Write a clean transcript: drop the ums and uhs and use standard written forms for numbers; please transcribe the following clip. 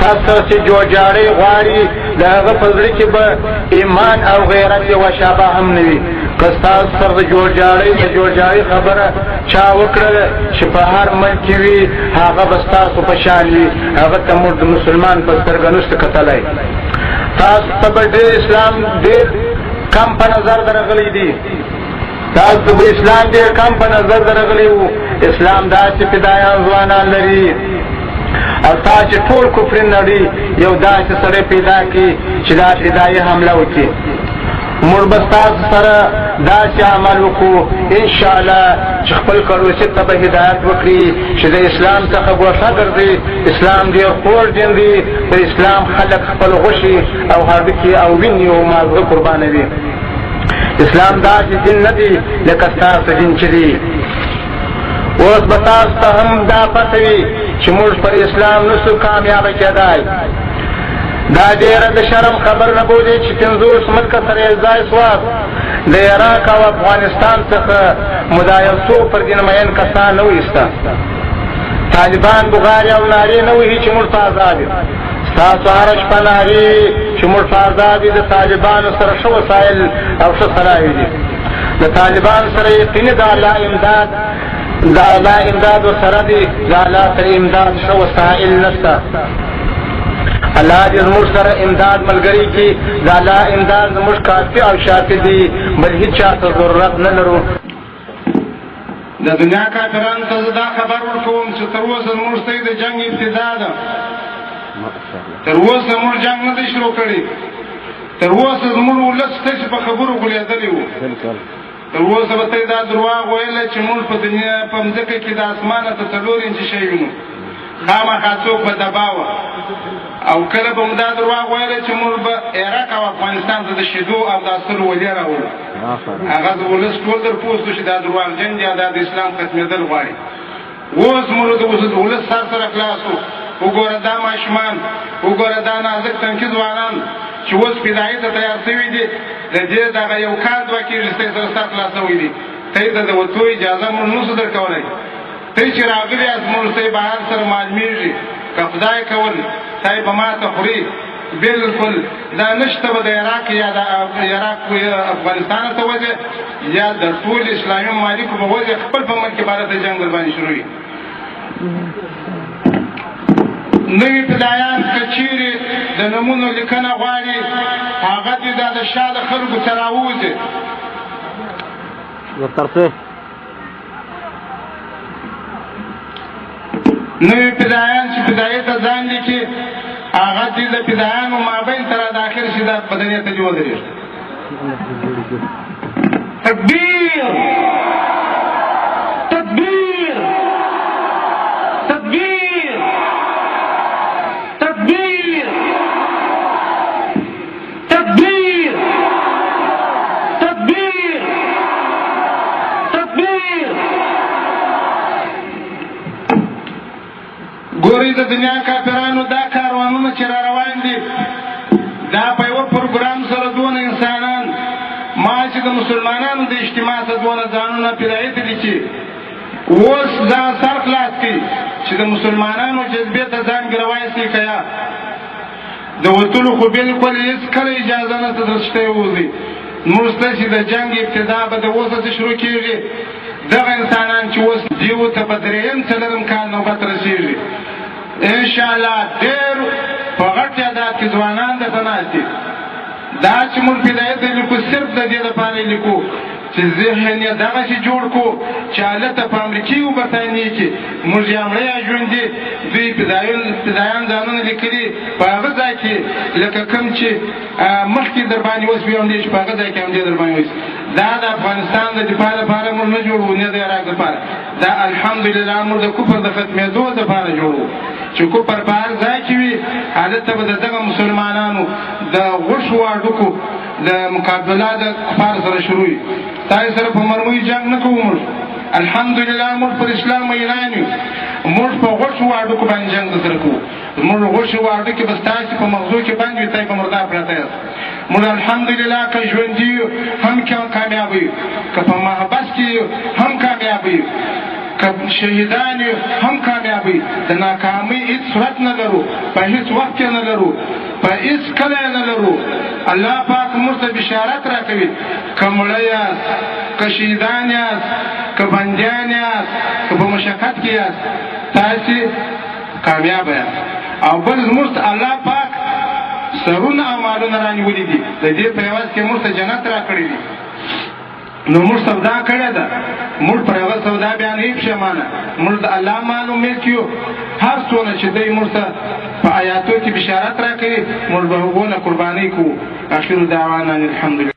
تاسو چې جوړجاړی غواړي د هغه په زړه کې به ایمان او غیرت یوه شابه هم نه وي. که ستاسو سره د جوړجاړي خبره چا وکړله چې په هر ملک کې وي هغه به ستاسو په شان وي، هغه ته موږ د مسلمان په سترګه نشو کتلی. تاسو ته به ډېر اسلام ډېر کم په نظر درغلی دي، تاسو ته به اسلام ډېر کم په نظر درغلی وو. اسلام داسې فدایان ځوانان لري او تا چې ټول کفر نړۍ یو داسې سړی پیدا کړي چې دا فدایي حمله وکړي. موږ به ستاسو سره داسې عمل وکړو انشاءالله چې خپل کروسي ته به هدایت وکړي چې د اسلام څخه ګوښه ګرځي. اسلام ډېر خوږ دین دی، د اسلام خلک خپل غوښې او هډوکي او وینې او مازغه قربانوي. اسلام داسې دین نه دی لکه ستاسو دین چې دی. اوس به تاسو ته هم دا پته وي چې موږ پر اسلام نسو کامیابه کېدای. دا ډېره د شرم خبر نه بولي چې 50 ملکه سره یې ځای سوات د عراق او افغانستان څخه مدایسو پر دین مین کسان نه وایسته. طالبان بغارې او نارې نه وهي چې موږ ته ازاد یو. ستاسو هره شپه نارې چې موږ ته ازاد دي د طالبانو سره ښه وسایل او ښه سلاحي دي. د طالبان سره یقیني د الله امداد ورسره دی، د الله سره امداد ښه وسایل نشته. الله دې زموږ سره امداد ملګری کړي. د الله امداد زموږ کافي او شافي دی، بل هېڅ چا ته ضرورت نه لرو. د دنیا کافرانو ته زه دا خبر ورکوم چې تر اوسه زموږ ته د جنګ ابتدا ده. تر اوسه موږ جنګ نه دی شروع کړی. تر اوسه زموږ ولس ستاسې په خبرو غولېدلی وو. تر اوسه به ته دا درواغ ویلی چې موږ په دنیا په مځکه کې د اسمانه ته 4 انچه شی وینو. خامخا څوک به دباوه او کله به مو دا درواغ ویلی چې موږ به عراق او افغانستان ته د شیدو او د عسلو ولې راوړو. هغه د ولس ټول در پوه شو چې دا درواغجن دي او دا د اسلام ختمېدل غواړي. اوس موږ د ولس سر سره خلاص وو. وګوره دا ماشومان، وګوره دا نازک تنکي ځوانان چې اوس فدایي ته تیار شوي دي، د دې دغه یو کال 2 کېږي چې سره سر خلاصوي دي. ته یې د وتو اجازه موږ نشو درکولی. ته چې راغلي یاست موږ ته یې بهر سره معلومېږي که خدای کول ته یې به ماته خوري. بلکل دا نشته به د عراق یا د افغانستان ته وځي یا د ټول اسلامي ممالکو به وځي، خپل په ملک کې باندې د جنګ ورباندې شروع وي. نوي فدایان که چیرې د نومونو لیکنه غواړي هغه دې دا د شا د خلکو ته راووځي. نوي فدایان چې فدایي ته ځان لیکي هغه دې د فدایانو مابین ته راداخل شي، دا بدنیه ته دې ودرېږي. تکبیر تکبیر تکبیر تکبیر تکبیر تکبیر تکبیر. ګورئ د دنیا کافرانو دا کاروانونه چې را روان دي دا په یوه پروګرام سره دونه انسانان ما چې د مسلمانانو د اجتماع ته دونه ځانونه فدایي ته دي چې اوس ځان سر خلاص کړي چې د مسلمانانو جذبې ته ځان ګروای سي که یا د وتلو خو بلکل هېڅکله اجازه نشته درشته یې ووځي. موږ ستاسې د جنګ ابتدا به د اوسه څه شروع کېږي. دغه انسانان چې اوس دیو ته په 3 کال نوبت رسېږي انشاءالله ډېر په غټ تعداد کې ځوانان دلته ناست دي. دا چې موږ فدایي ته لیکو صرف د دې دپاره یې لیکو چې ذهن یې دغسې جوړ کړو چې هلته په امریکې او برطانیې کې موږ یا مړه یا ژوندي دوی فدایان ځانونه لیکلي په هغه ځای کې لکه کوم چې مخکې در باندې وسوي همدې چې په هغه ځای کې همدې در باندې وسي. دا د افغانستان د دفاع لپاره موږ نه جوړو، نه د عراق لپاره. دا الحمدلله موږ د کفر د ختمېدو دپاره جوړو چې کفر په هر ځای کې وي هلته به د دغه مسلمانانو د غوښو هډوکو د مقابله د کفار سره شروع وي. تاسې سره په مرمۍ جنګ نه کوو. موږ الحمدلله موږ پر اسلام میینان یو. موږ په غوښو هډوکو باندې جنګ درسره کوو. زموږ غوښې هډوکې به ستاسې په مغزو کې باندې وي، تاسې په مردار پراته یاست. موږ الحمدلله که ژوندي یو هم کامیابه یو، که په محبس کې یو هم کامیابه یو، که شهیدان هم کامیابی د ناکامۍ هیڅ صورت نه لرو، په هیڅ وخت کې نه لرو، په هیڅ کله نه لرو. الله پاک موږ ته بشارت راکوي که مړه یاست، که شهیدان یاست، که بندیان یاست، که په مشقت کې یاست، تاسې کامیاب یاست. او بل زموږ ته الله پاک سرونه او مالونه رانیولي دي، د دې په عوض کې موږ ته جنت راکړی دي. نو موږ سودا کړې ده، موږ پر هغه سودا بیا نه یو پښیمانه، موږ د الله مال امید کیو. هر څونه چې دی موږ ته په آیاتو کې بشارت راکوي موږ به هغو نه قرباني کوو. آخر دعوانا الحمدلله.